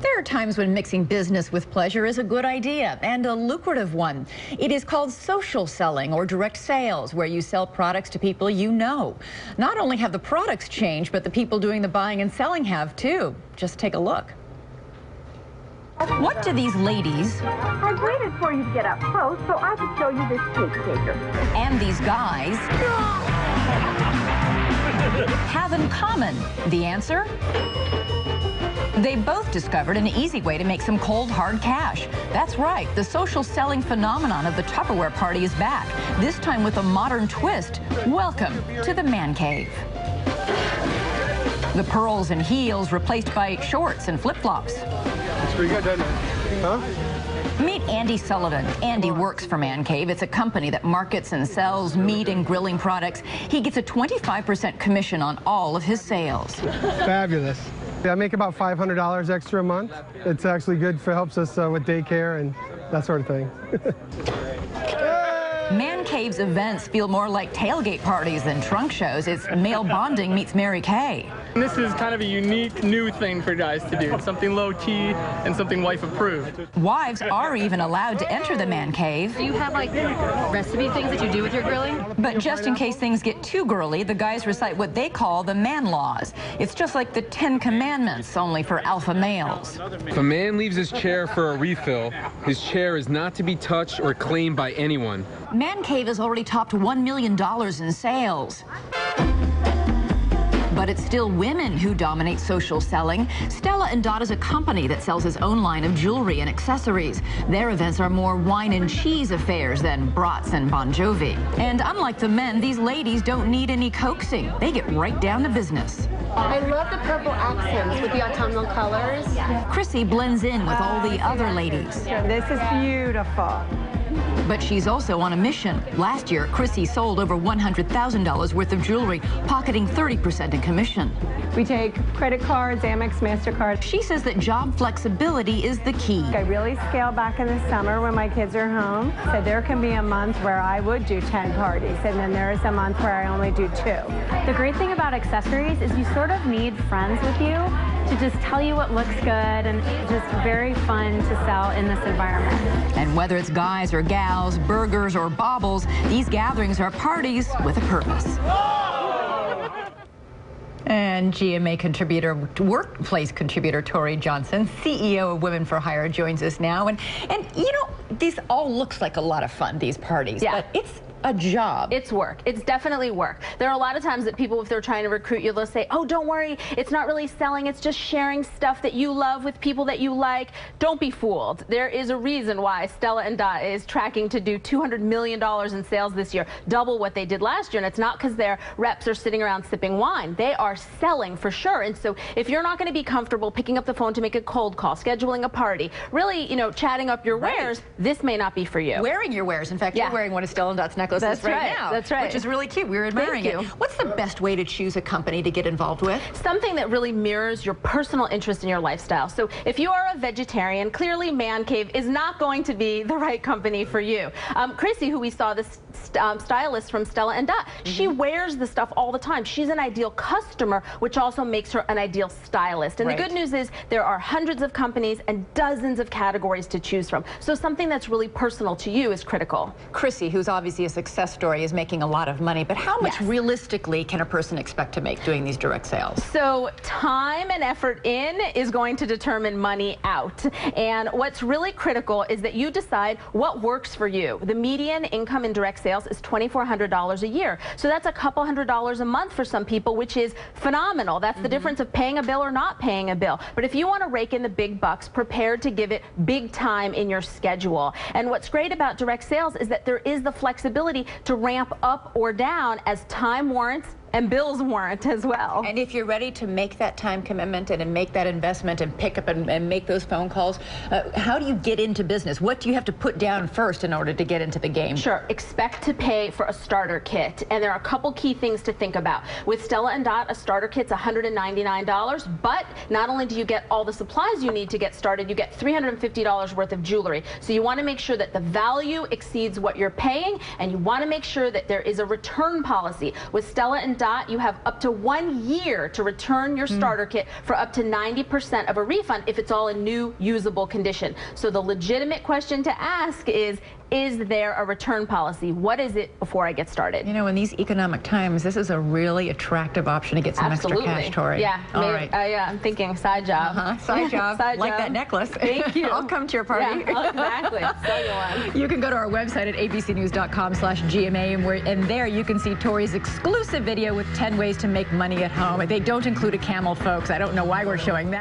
There are times when mixing business with pleasure is a good idea and a lucrative one. It is called social selling or direct sales, where you sell products to people you know. Not only have the products changed, but the people doing the buying and selling have too. Just take a look. What do these ladies I waited for you to get up close so I could show you this cake taker. and these guys have in common? The answer? They both discovered an easy way to make some cold, hard cash. That's right, the social selling phenomenon of the Tupperware party is back, this time with a modern twist. Welcome to the man cave. The pearls and heels replaced by shorts and flip-flops. It's pretty good, doesn't it? Huh? Meet Andy Sullivan. Andy works for Man Cave. It's a company that markets and sells meat and grilling products. He gets a 25% commission on all of his sales. Fabulous. Yeah, I make about $500 extra a month. It's actually good for helps us with daycare and that sort of thing. Man Cave's events feel more like tailgate parties than trunk shows. It's male bonding meets Mary Kay. This is kind of a unique new thing for guys to do. It's something low-key and something wife approved. Wives are even allowed to enter the Man Cave. Do you have like recipe things that you do with your grilling? But just in case things get too girly, the guys recite what they call the man laws. It's just like the 10 Commandments, only for alpha males. If a man leaves his chair for a refill, his chair is not to be touched or claimed by anyone. Man Cave has already topped $1 million in sales. But it's still women who dominate social selling. Stella & is a company that sells its own line of jewelry and accessories. Their events are more wine and cheese affairs than brats and Bon Jovi. And unlike the men, these ladies don't need any coaxing. They get right down to business. I love the purple accents with the autumnal colors. Chrissy blends in with all the other ladies. This is beautiful. But she's also on a mission. Last year, Chrissy sold over $100,000 worth of jewelry, pocketing 30% in commission. We take credit cards, Amex, MasterCard. She says that job flexibility is the key. I really scale back in the summer when my kids are home. So there can be a month where I would do 10 parties, and then there is a month where I only do 2. The great thing about accessories is you sort of need friends with you to just tell you what looks good, and just very fun to sell in this environment. And whether it's guys or gals, burgers or baubles, these gatherings are parties with a purpose. And GMA contributor, workplace contributor Tori Johnson, CEO of Women for Hire, joins us now. And you know, this all looks like a lot of fun, these parties, Yeah. but it's a job. It's work. It's definitely work. There are a lot of times that people, if they're trying to recruit you, they'll say, oh, don't worry, it's not really selling, it's just sharing stuff that you love with people that you like. Don't be fooled. There is a reason why Stella & is tracking to do $200 million in sales this year, double what they did last year. And it's not because their reps are sitting around sipping wine. They are selling for sure. And so if you're not going to be comfortable picking up the phone to make a cold call, scheduling a party, really, you know, chatting up your wares, this may not be for you. Wearing your wares. In fact, Yeah. you're wearing one of Stella & necklaces That's right right. now. That's right. Which is really cute. We're admiring Thank it. you. What's the best way to choose a company to get involved with? Something that really mirrors your personal interest in your lifestyle. So if you are a vegetarian, clearly Man Cave is not going to be the right company for you. Chrissy, who we saw, this stylist from Stella & she wears the stuff all the time. She's an ideal customer, which also makes her an ideal stylist. And Right. the good news is there are hundreds of companies and dozens of categories to choose from. So something that's really personal to you is critical. Chrissy, who's obviously a success story, is making a lot of money, but how much Yes. realistically can a person expect to make doing these direct sales? So time and effort in is going to determine money out. And what's really critical is that you decide what works for you. The median income in direct sales is $2,400 a year. So that's a couple $100 a month for some people, which is phenomenal. That's the difference of paying a bill or not paying a bill. But if you want to rake in the big bucks, prepared to give it big time in your schedule. And what's great about direct sales is that there is the flexibility to ramp up or down as time warrants and bills warrant as well. And if you're ready to make that time commitment and make that investment and pick up and make those phone calls, how do you get into business? What do you have to put down first in order to get into the game? Sure. Expect to pay for a starter kit. And there are a couple key things to think about. With Stella & a starter kit's $199, but not only do you get all the supplies you need to get started, you get $350 worth of jewelry. So you want to make sure that the value exceeds what you're paying, and you want to make sure that there is a return policy. With Stella & and Dot, you have up to 1 year to return your starter kit for up to 90% of a refund if it's all in new, usable condition. So the legitimate question to ask is there a return policy? What is it before I get started? You know, in these economic times, this is a really attractive option to get some extra cash, Tori. Yeah, all right. I'm thinking side job. Side job, Side like job. that necklace. Thank you. I'll come to your party. Yeah, exactly. Sell you one. You can go to our website at abcnews.com/GMA, and there you can see Tori's exclusive video with 10 ways to make money at home. They don't include a camel, folks. I don't know why we're showing that.